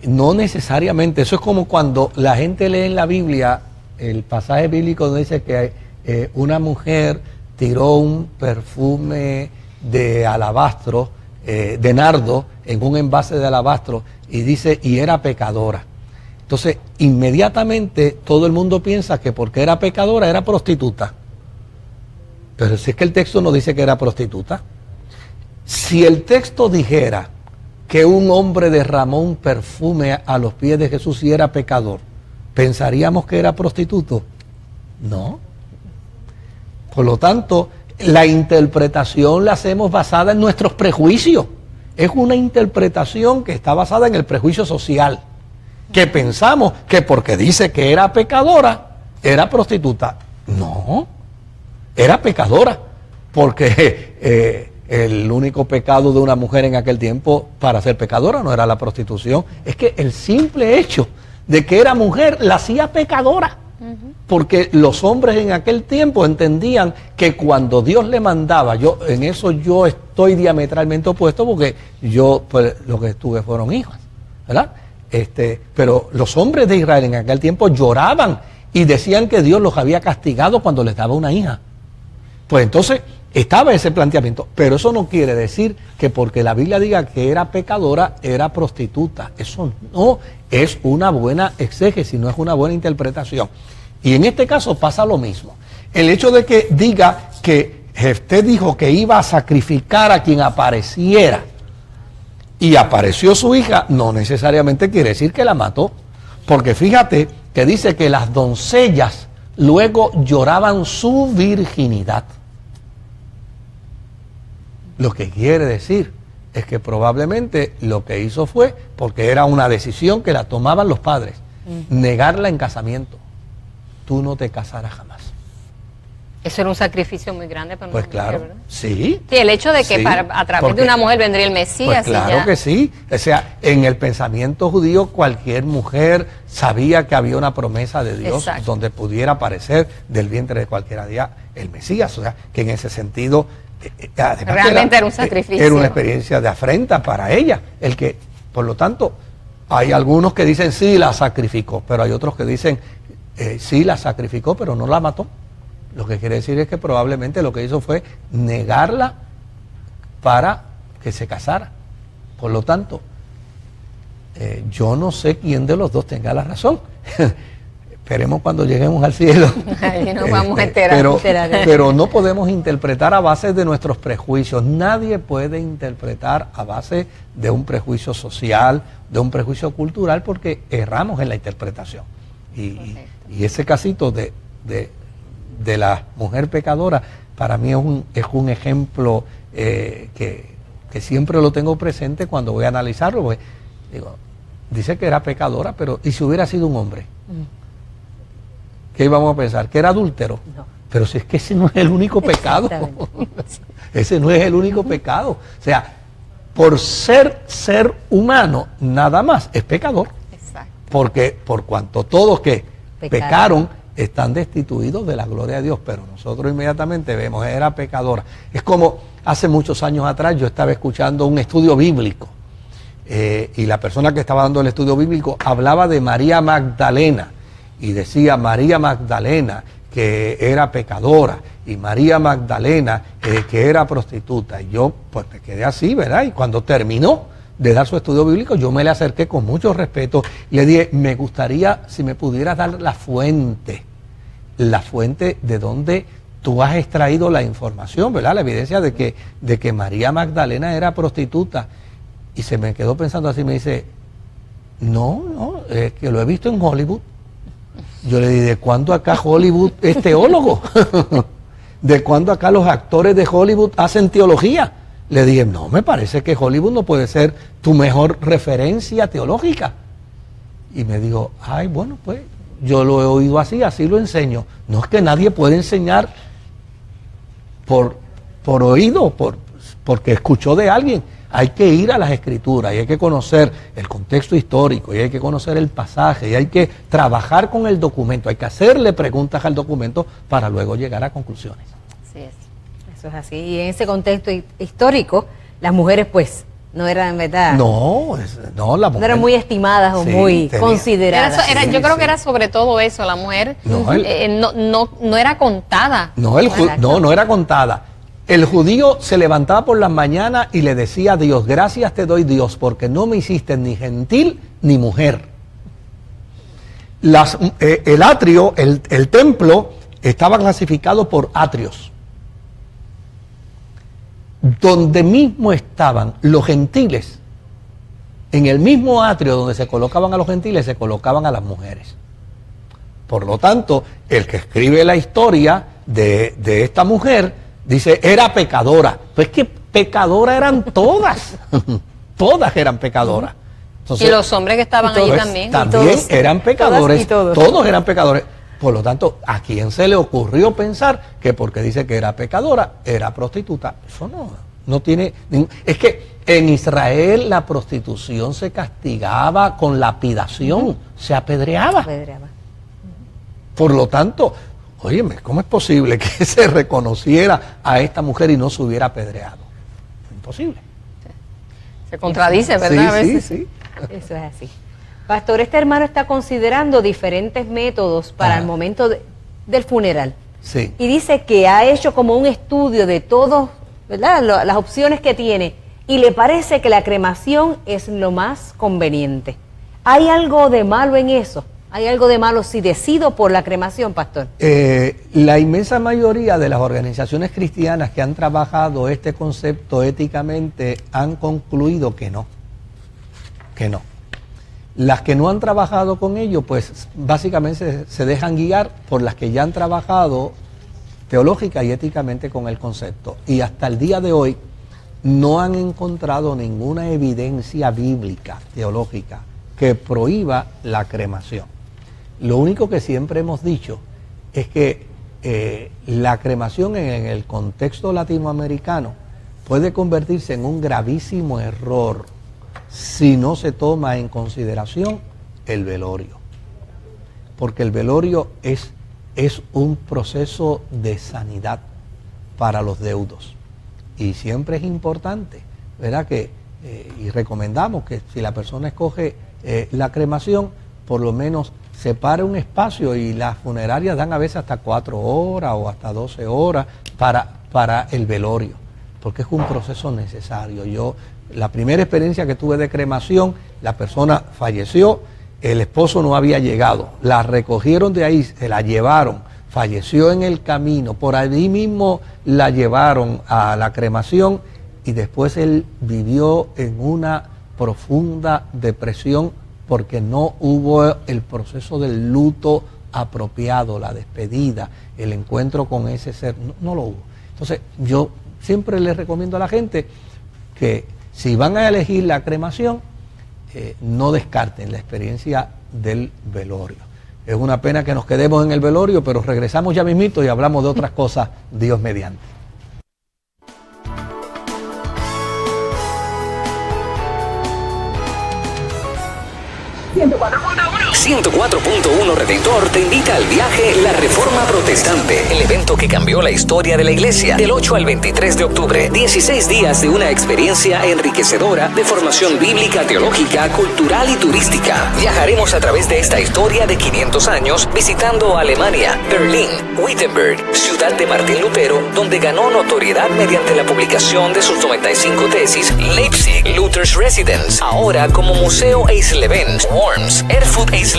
No necesariamente. Eso es como cuando la gente lee en la Biblia el pasaje bíblico donde dice que una mujer tiró un perfume de alabastro, de nardo, en un envase de alabastro, y dice, y era pecadora. Entonces, inmediatamente todo el mundo piensa que porque era pecadora era prostituta. Pero si es que el texto no dice que era prostituta. Si el texto dijera que un hombre derramó un perfume a los pies de Jesús y era pecador, ¿pensaríamos que era prostituto? No. Por lo tanto, la interpretación la hacemos basada en nuestros prejuicios. Es una interpretación que está basada en el prejuicio social, que pensamos que porque dice que era pecadora, era prostituta. No, era pecadora, porque el único pecado de una mujer en aquel tiempo para ser pecadora no era la prostitución, es que el simple hecho de que era mujer la hacía pecadora. Porque los hombres en aquel tiempo entendían que cuando Dios le mandaba, en eso yo estoy diametralmente opuesto, porque yo pues, lo que tuve fueron hijas, ¿verdad? Pero los hombres de Israel en aquel tiempo lloraban y decían que Dios los había castigado cuando les daba una hija. Pues entonces estaba ese planteamiento, pero eso no quiere decir que porque la Biblia diga que era pecadora, era prostituta. Eso no es una buena exégesis, no es una buena interpretación. Y en este caso pasa lo mismo. El hecho de que diga que Jefté dijo que iba a sacrificar a quien apareciera y apareció su hija, no necesariamente quiere decir que la mató. Porque fíjate que dice que las doncellas luego lloraban su virginidad. Lo que quiere decir es que probablemente lo que hizo fue, porque era una decisión que la tomaban los padres, negarla en casamiento. Tú no te casarás jamás. Eso era un sacrificio muy grande para una pues mujer, claro, ¿verdad? sí. Sí, el hecho de que sí, a través de una mujer vendría el Mesías. Pues claro que sí. O sea, en el pensamiento judío cualquier mujer sabía que había una promesa de Dios. Exacto. Donde pudiera aparecer del vientre de cualquiera día el Mesías. O sea, que en ese sentido realmente era un sacrificio. Era una experiencia de afrenta para ella. El que, por lo tanto, hay algunos que dicen sí la sacrificó, pero hay otros que dicen sí la sacrificó, pero no la mató. Lo que quiere decir es que probablemente lo que hizo fue negarla para que se casara. Por lo tanto, yo no sé quién de los dos tenga la razón. Esperemos cuando lleguemos al cielo. Ahí nos vamos a enterar. Pero no podemos interpretar a base de nuestros prejuicios. Nadie puede interpretar a base de un prejuicio social, de un prejuicio cultural, porque erramos en la interpretación. Y ese casito de la mujer pecadora, para mí es un ejemplo que siempre lo tengo presente cuando voy a analizarlo. Porque, digo, dice que era pecadora, pero ¿y si hubiera sido un hombre? ¿Qué íbamos a pensar? ¿Que era adúltero? No. Pero si es que ese no es el único pecado. Ese no es el único pecado. O sea, por ser humano, nada más, es pecador. Exacto. Porque por cuanto todos que pecaron están destituidos de la gloria de Dios, pero nosotros inmediatamente vemos, era pecadora. Es como hace muchos años atrás yo estaba escuchando un estudio bíblico y la persona que estaba dando el estudio bíblico hablaba de María Magdalena y decía María Magdalena que era pecadora y María Magdalena que era prostituta. Y yo pues me quedé así, ¿verdad? Y cuando terminó de dar su estudio bíblico, yo me le acerqué con mucho respeto y le dije, me gustaría si me pudieras dar la fuente de donde tú has extraído la información, ¿verdad? La evidencia de que María Magdalena era prostituta. Y se me quedó pensando así, me dice, no, es que lo he visto en Hollywood. Yo le dije, ¿de cuándo acá Hollywood es teólogo? ¿De cuándo acá los actores de Hollywood hacen teología? Le dije, no, me parece que Hollywood no puede ser tu mejor referencia teológica. Y me dijo, ay, bueno, pues yo lo he oído así lo enseño. No es que nadie puede enseñar por oído, porque escuchó de alguien. Hay que ir a las escrituras y hay que conocer el contexto histórico y hay que conocer el pasaje y hay que trabajar con el documento, hay que hacerle preguntas al documento para luego llegar a conclusiones. Así es, eso es así. Y en ese contexto histórico, las mujeres pues no eran, ¿verdad? No, la mujer... No eran muy estimadas o muy consideradas. Yo creo que era sobre todo eso, la mujer no era contada. No era contada. El judío se levantaba por las mañanas y le decía a Dios, gracias te doy Dios, porque no me hiciste ni gentil ni mujer. El atrio, el templo, estaba clasificado por atrios, donde mismo estaban los gentiles En el mismo atrio donde se colocaban a los gentiles, se colocaban a las mujeres. Por lo tanto, el que escribe la historia de esta mujer dice, era pecadora. Pues que pecadoras eran todas. Todas eran pecadoras. Entonces, y los hombres que estaban allí también. También todos, eran pecadores. todos Eran pecadores. Por lo tanto, ¿a quién se le ocurrió pensar que porque dice que era pecadora, era prostituta? Eso no tiene... Es que en Israel la prostitución se castigaba con lapidación, se apedreaba. Por lo tanto, óyeme, ¿cómo es posible que se reconociera a esta mujer y no se hubiera apedreado? Imposible. Se contradice, ¿verdad? Sí, a veces. sí. Eso es así. Pastor, este hermano está considerando diferentes métodos para el momento del funeral. Sí. Y dice que ha hecho como un estudio de todos, ¿verdad?, las opciones que tiene, y le parece que la cremación es lo más conveniente. ¿Hay algo de malo en eso? ¿Hay algo de malo si decido por la cremación, pastor? La inmensa mayoría de las organizaciones cristianas que han trabajado este concepto éticamente han concluido que no. Que no. Las que no han trabajado con ello, pues básicamente se dejan guiar por las que ya han trabajado teológica y éticamente con el concepto. Y hasta el día de hoy no han encontrado ninguna evidencia bíblica, teológica, que prohíba la cremación. Lo único que siempre hemos dicho es que la cremación en el contexto latinoamericano puede convertirse en un gravísimo error si no se toma en consideración el velorio. Porque el velorio es un proceso de sanidad para los deudos. Y siempre es importante, ¿verdad?, que y recomendamos que si la persona escoge la cremación, por lo menos separe un espacio, y las funerarias dan a veces hasta 4 horas o hasta 12 horas para el velorio, porque es un proceso necesario. La primera experiencia que tuve de cremación, la persona falleció, el esposo no había llegado, la recogieron de ahí, se la llevaron, falleció en el camino, por allí mismo la llevaron a la cremación, y después él vivió en una profunda depresión porque no hubo el proceso del luto apropiado, la despedida, el encuentro con ese ser, no lo hubo. Entonces yo siempre les recomiendo a la gente que si van a elegir la cremación, no descarten la experiencia del velorio. Es una pena que nos quedemos en el velorio, pero regresamos ya mismito y hablamos de otras cosas, Dios mediante. 104.1 Redentor te invita al viaje La Reforma Protestante, el evento que cambió la historia de la iglesia. Del 8 al 23 de octubre, 16 días de una experiencia enriquecedora de formación bíblica, teológica, cultural y turística. Viajaremos a través de esta historia de 500 años visitando Alemania, Berlín, Wittenberg, ciudad de Martín Lutero, donde ganó notoriedad mediante la publicación de sus 95 tesis, Leipzig, Luther's Residence, ahora como Museo Eisleben, Worms, Erfurt Eisleben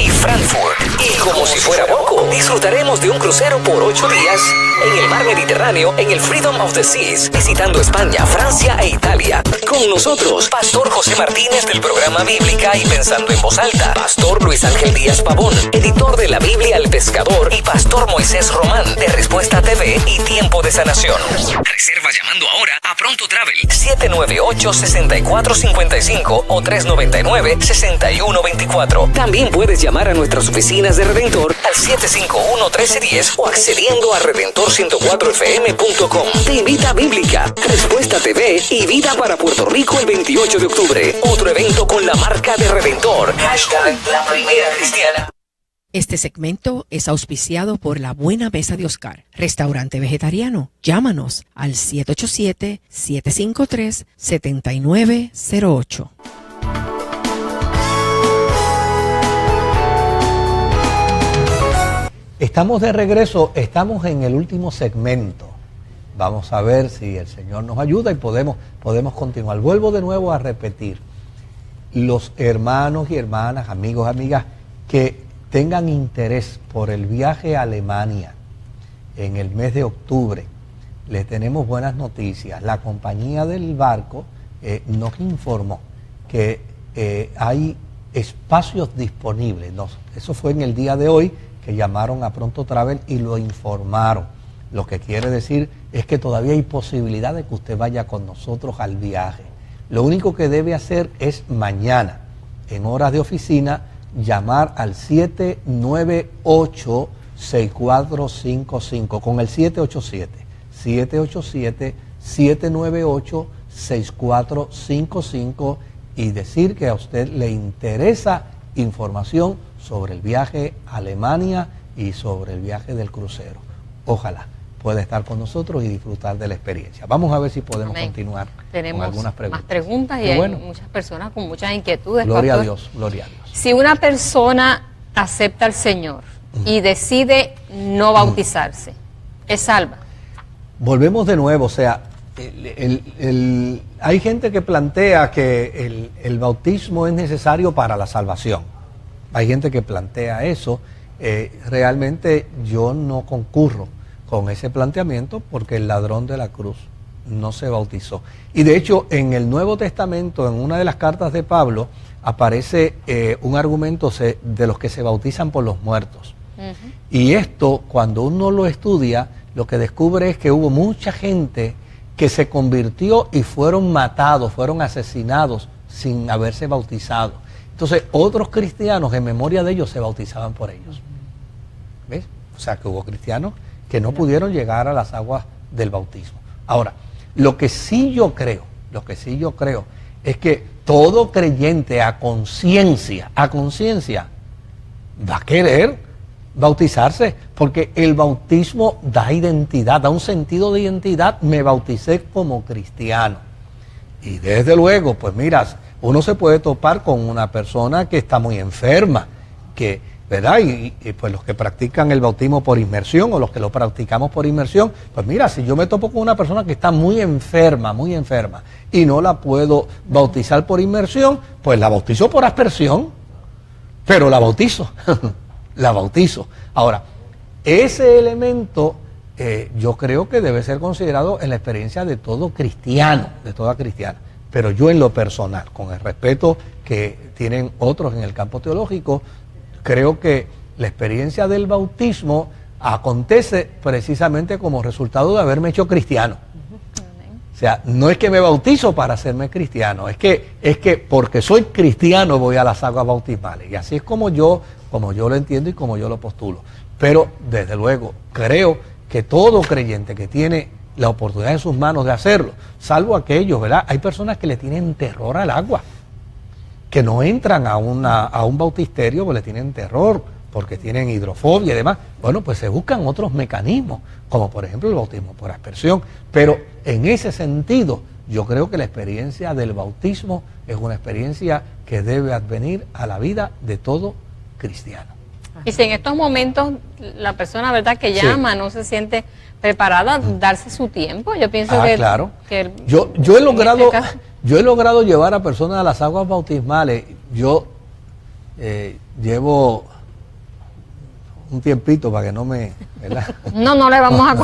y Frankfurt. Y como si fuera poco, disfrutaremos de un crucero por 8 días en el mar Mediterráneo, en el Freedom of the Seas, visitando España, Francia e Italia. Con nosotros, Pastor José Martínez del programa Bíblica y Pensando en Voz Alta, Pastor Luis Ángel Díaz Pavón, editor de la Biblia El Pescador, y Pastor Moisés Román de Respuesta TV y Tiempo de Sanación. Reserva llamando ahora a Pronto Travel 798-6455 o 399-6124. También puedes llamar a nuestras oficinas de Redentor al 751-1310 o accediendo a redentor104fm.com. Te invita a Bíblica, Respuesta TV y Vida para Puerto Rico el 28 de octubre. Otro evento con la marca de Redentor. Hashtag La Primera Cristiana. Este segmento es auspiciado por La Buena Mesa de Oscar, restaurante vegetariano. Llámanos al 787-753-7908. Estamos de regreso, estamos en el último segmento. Vamos a ver si el Señor nos ayuda y podemos continuar. Vuelvo de nuevo a repetir. Los hermanos y hermanas, amigos, amigas, que tengan interés por el viaje a Alemania en el mes de octubre, les tenemos buenas noticias. La compañía del barco nos informó que hay espacios disponibles. Eso fue en el día de hoy que llamaron a Pronto Travel y lo informaron. Lo que quiere decir es que todavía hay posibilidad de que usted vaya con nosotros al viaje. Lo único que debe hacer es mañana, en horas de oficina, llamar al 798-6455, con el 787-798-6455 y decir que a usted le interesa información sobre el viaje a Alemania y sobre el viaje del crucero. Ojalá pueda estar con nosotros y disfrutar de la experiencia. Vamos a ver si podemos continuar con algunas preguntas. Más preguntas y hay muchas personas con muchas inquietudes. Gloria pastor. a Dios, gloria a Dios. Si una persona acepta al Señor y decide no bautizarse, ¿es salva? Volvemos de nuevo, o sea, hay gente que plantea que el bautismo es necesario para la salvación. Hay gente que plantea eso. Realmente yo no concurro con ese planteamiento porque el ladrón de la cruz no se bautizó. Y de hecho, en el Nuevo Testamento, en una de las cartas de Pablo, aparece un argumento de los que se bautizan por los muertos. Y esto, cuando uno lo estudia, lo que descubre es que hubo mucha gente que se convirtió y fueron matados, fueron asesinados sin haberse bautizado. Entonces, otros cristianos, en memoria de ellos, se bautizaban por ellos. ¿Ves? O sea, que hubo cristianos que no pudieron llegar a las aguas del bautismo. Ahora, lo que sí yo creo es que todo creyente a conciencia va a querer bautizarse, porque el bautismo da identidad, da un sentido de identidad. Me bauticé como cristiano. Y desde luego, pues mira, uno se puede topar con una persona que está muy enferma, ¿verdad? Y pues los que practican el bautismo por inmersión o los que lo practicamos por inmersión, pues mira, si yo me topo con una persona que está muy enferma y no la puedo bautizar por inmersión, pues la bautizo por aspersión, pero la bautizo, la bautizo. Ahora, ese elemento yo creo que debe ser considerado en la experiencia de todo cristiano, de toda cristiana. Pero yo en lo personal, con el respeto que tienen otros en el campo teológico, creo que la experiencia del bautismo acontece precisamente como resultado de haberme hecho cristiano. O sea, no es que me bautizo para hacerme cristiano, es que porque soy cristiano voy a las aguas bautismales. Y así es como yo lo entiendo y como yo lo postulo. Pero, desde luego, creo que todo creyente que tiene la oportunidad en sus manos de hacerlo, salvo aquellos, ¿verdad? Hay personas que le tienen terror al agua, que no entran a un bautisterio porque le tienen terror, porque tienen hidrofobia y demás. Bueno, pues se buscan otros mecanismos, como por ejemplo el bautismo por aspersión. Pero en ese sentido, yo creo que la experiencia del bautismo es una experiencia que debe advenir a la vida de todo cristiano. Y si en estos momentos la persona, ¿verdad?, que llama no se siente preparada, darse su tiempo. Yo pienso que... Claro. Que yo he logrado llevar a personas a las aguas bautismales. Yo llevo un tiempito para que no me... ¿verdad? No le vamos a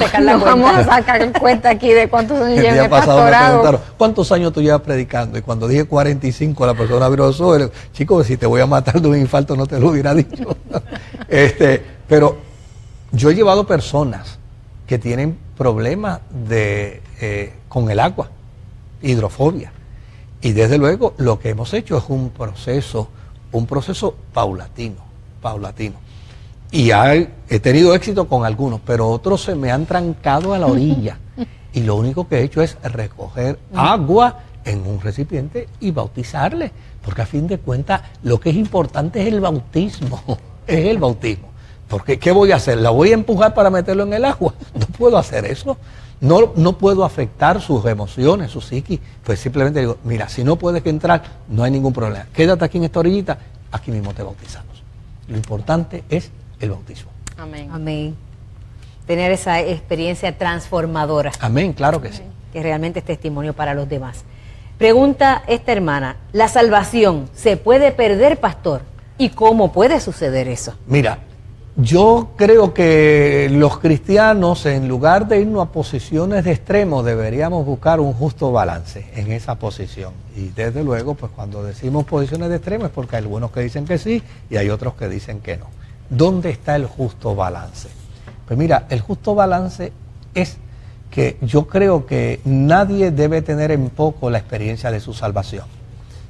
sacar cuenta aquí de cuántos años lleva el pastorado. ¿Cuántos años tú llevas predicando? Y cuando dije 45, la persona abrió los ojos. Chico, si te voy a matar de un infarto no te lo hubiera dicho. Pero yo he llevado personas que tienen problemas con el agua, hidrofobia. Y desde luego lo que hemos hecho es un proceso paulatino. Y he tenido éxito con algunos, pero otros se me han trancado a la orilla. Y lo único que he hecho es recoger agua en un recipiente y bautizarle. Porque a fin de cuentas lo que es importante es el bautismo. Es el bautismo. Porque ¿qué voy a hacer? ¿La voy a empujar para meterlo en el agua? No puedo hacer eso. No puedo afectar sus emociones, su psiquis. Pues simplemente digo, mira, si no puedes entrar, no hay ningún problema. Quédate aquí en esta orillita, aquí mismo te bautizamos. Lo importante es el bautismo. Amén. Amén. Tener esa experiencia transformadora. Amén, claro que sí. Que realmente es testimonio para los demás. Pregunta esta hermana, ¿la salvación se puede perder, pastor? ¿Y cómo puede suceder eso? Mira, Yo creo que los cristianos, en lugar de irnos a posiciones de extremo, deberíamos buscar un justo balance en esa posición. Y desde luego, pues cuando decimos posiciones de extremo es porque hay algunos que dicen que sí y hay otros que dicen que no. ¿Dónde está el justo balance? Pues mira, el justo balance es que yo creo que nadie debe tener en poco la experiencia de su salvación.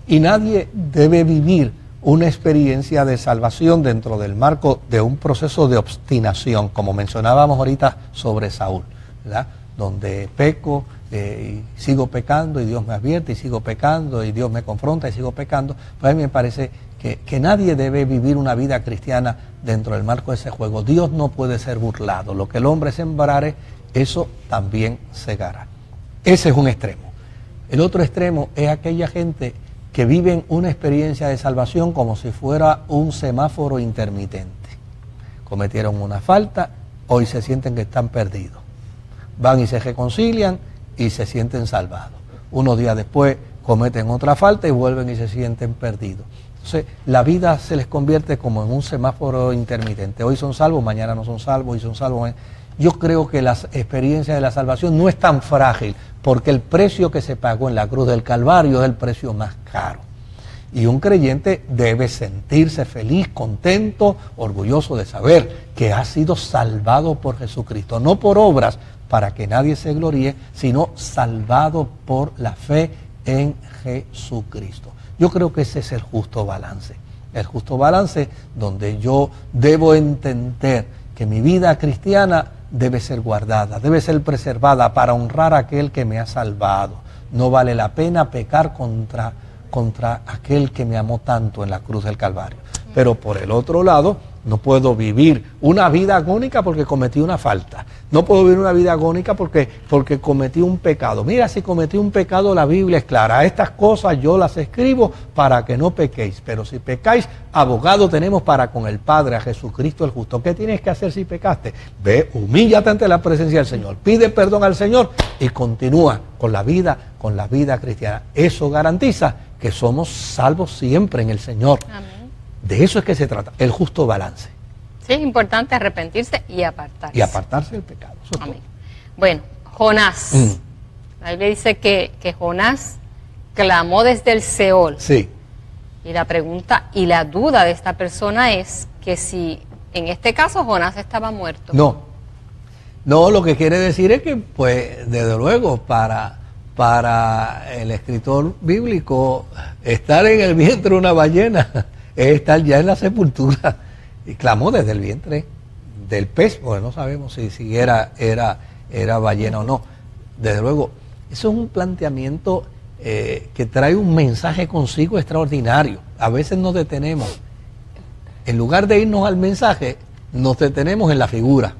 Y nadie debe vivir una experiencia de salvación dentro del marco de un proceso de obstinación, como mencionábamos ahorita sobre Saúl, ¿verdad? Donde peco y sigo pecando y Dios me advierte y sigo pecando y Dios me confronta y sigo pecando. Pues a mí me parece que nadie debe vivir una vida cristiana dentro del marco de ese juego. Dios no puede ser burlado. Lo que el hombre sembrare, eso también segará. Ese es un extremo. El otro extremo es aquella gente que viven una experiencia de salvación como si fuera un semáforo intermitente. Cometieron una falta, hoy se sienten que están perdidos. Van y se reconcilian y se sienten salvados. Unos días después cometen otra falta y vuelven y se sienten perdidos. Entonces, la vida se les convierte como en un semáforo intermitente. Hoy son salvos, mañana no son salvos, hoy son salvos. Yo creo que la experiencia de la salvación no es tan frágil, porque el precio que se pagó en la cruz del Calvario es el precio más caro. Y un creyente debe sentirse feliz, contento, orgulloso de saber que ha sido salvado por Jesucristo, no por obras para que nadie se gloríe, sino salvado por la fe en Jesucristo. Yo creo que ese es el justo balance. El justo balance donde yo debo entender que mi vida cristiana debe ser guardada, debe ser preservada para honrar a aquel que me ha salvado. No vale la pena pecar contra aquel que me amó tanto en la cruz del Calvario. Pero por el otro lado, no puedo vivir una vida agónica porque cometí una falta. No puedo vivir una vida agónica porque cometí un pecado. Mira, si cometí un pecado, la Biblia es clara. Estas cosas yo las escribo para que no pequéis. Pero si pecáis, abogado tenemos para con el Padre, a Jesucristo el justo. ¿Qué tienes que hacer si pecaste? Ve, humíllate ante la presencia del Señor. Pide perdón al Señor y continúa con la vida cristiana. Eso garantiza que somos salvos siempre en el Señor. Amén. De eso es que se trata, el justo balance. Sí, es importante arrepentirse y apartarse. Y apartarse del pecado. Amén. Bueno, Jonás. La Biblia dice que Jonás clamó desde el Seol. Sí. Y la pregunta y la duda de esta persona es que si en este caso Jonás estaba muerto. No, lo que quiere decir es que, pues, desde luego, para el escritor bíblico, estar en el vientre de una ballena es estar ya en la sepultura. Y clamó desde el vientre del pez, porque no sabemos si era ballena o no. Desde luego, eso es un planteamiento que trae un mensaje consigo extraordinario. A veces nos detenemos, en lugar de irnos al mensaje, nos detenemos en la figura,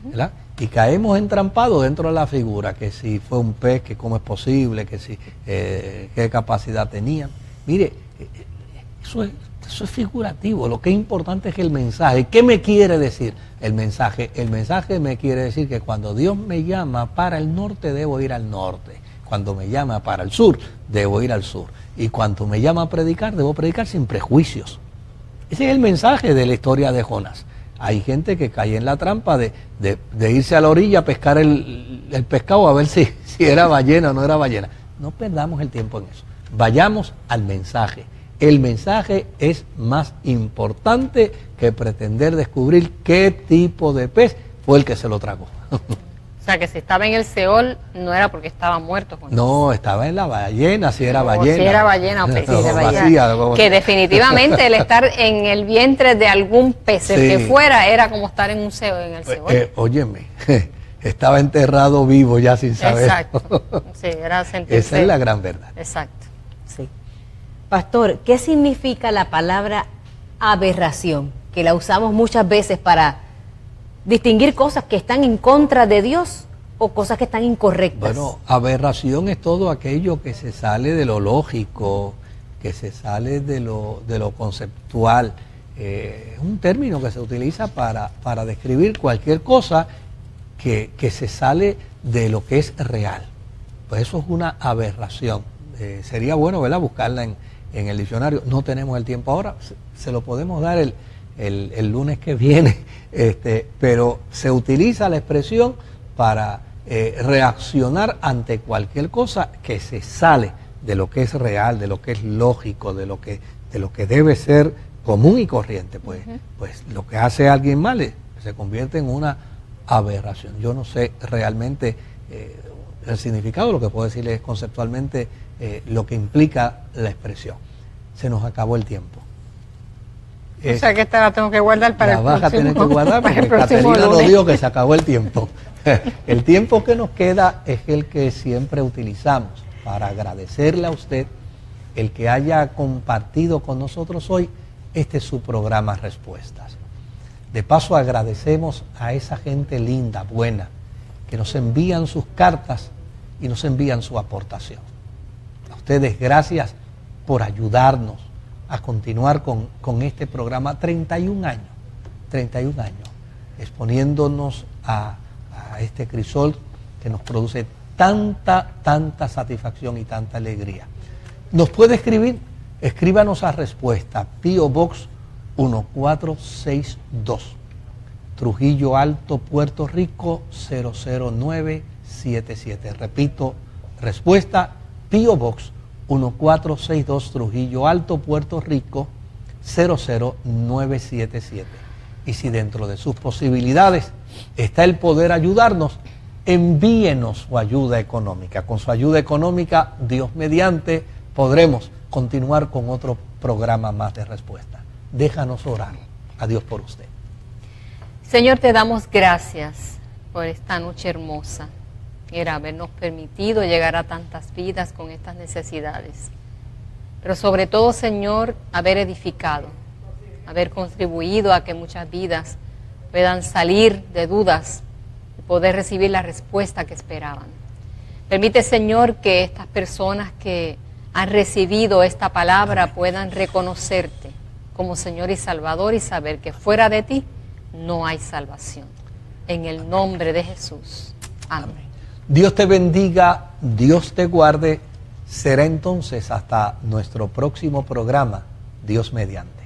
¿verdad? Y caemos entrampados dentro de la figura, que si fue un pez, que cómo es posible, que si qué capacidad tenía. Mire, eso es figurativo. Lo que es importante es el mensaje. ¿Qué me quiere decir el mensaje? El mensaje me quiere decir que cuando Dios me llama para el norte, debo ir al norte. Cuando me llama para el sur, debo ir al sur. Y cuando me llama a predicar, debo predicar sin prejuicios. Ese es el mensaje de la historia de Jonás. Hay gente que cae en la trampa de irse a la orilla a pescar el pescado a ver si era ballena o no era ballena. No perdamos el tiempo en eso. Vayamos al mensaje. El mensaje es más importante que pretender descubrir qué tipo de pez fue el que se lo tragó. O sea, que si estaba en el Seol, no era porque estaba muerto. No, estaba en la ballena, si era ballena. Si era ballena, pues sí, era ballena. Que definitivamente el estar en el vientre de algún pez, el que fuera, era como estar en un Seol, en el Seol. Óyeme, estaba enterrado vivo ya sin saber. Exacto. Sí, era sentirse. Esa es la gran verdad. Exacto. Sí. Pastor, ¿qué significa la palabra aberración? Que la usamos muchas veces para distinguir cosas que están en contra de Dios o cosas que están incorrectas. Bueno, aberración es todo aquello que se sale de lo lógico, que se sale de lo conceptual. Es un término que se utiliza para describir cualquier cosa que se sale de lo que es real. Pues eso es una aberración. Sería bueno, ¿verdad?, buscarla en el diccionario. No tenemos el tiempo ahora, se lo podemos dar el lunes que viene, pero se utiliza la expresión para reaccionar ante cualquier cosa que se sale de lo que es real, de lo que es lógico, de lo que debe ser común y corriente. Pues lo que hace alguien mal se convierte en una aberración. Yo no sé realmente el significado, lo que puedo decirles es conceptualmente lo que implica la expresión. Se nos acabó el tiempo. O sea que esta la tengo que guardar para el próximo. La vas a tener que guardar porque Caterina nos dijo que se acabó el tiempo. El tiempo que nos queda es el que siempre utilizamos para agradecerle a usted el que haya compartido con nosotros hoy su programa Respuestas. De paso agradecemos a esa gente linda, buena, que nos envían sus cartas y nos envían su aportación. A ustedes gracias por ayudarnos a continuar con este programa 31 años, exponiéndonos a este crisol que nos produce tanta satisfacción y tanta alegría. Nos puede escribir, escríbanos a Respuesta, P.O. Box 1462, Trujillo Alto, Puerto Rico 00977. Repito, Respuesta, P.O. Box 1462, Trujillo Alto, Puerto Rico 00977. Y si dentro de sus posibilidades está el poder ayudarnos, envíenos su ayuda económica. Con su ayuda económica, Dios mediante, podremos continuar con otro programa más de Respuesta. Déjanos orar a Dios por usted. Señor, te damos gracias por esta noche hermosa, era habernos permitido llegar a tantas vidas con estas necesidades. Pero sobre todo, Señor, haber edificado, haber contribuido a que muchas vidas puedan salir de dudas y poder recibir la respuesta que esperaban. Permite, Señor, que estas personas que han recibido esta palabra puedan reconocerte como Señor y Salvador y saber que fuera de ti no hay salvación. En el nombre de Jesús. Amén. Dios te bendiga, Dios te guarde. Será entonces hasta nuestro próximo programa, Dios mediante.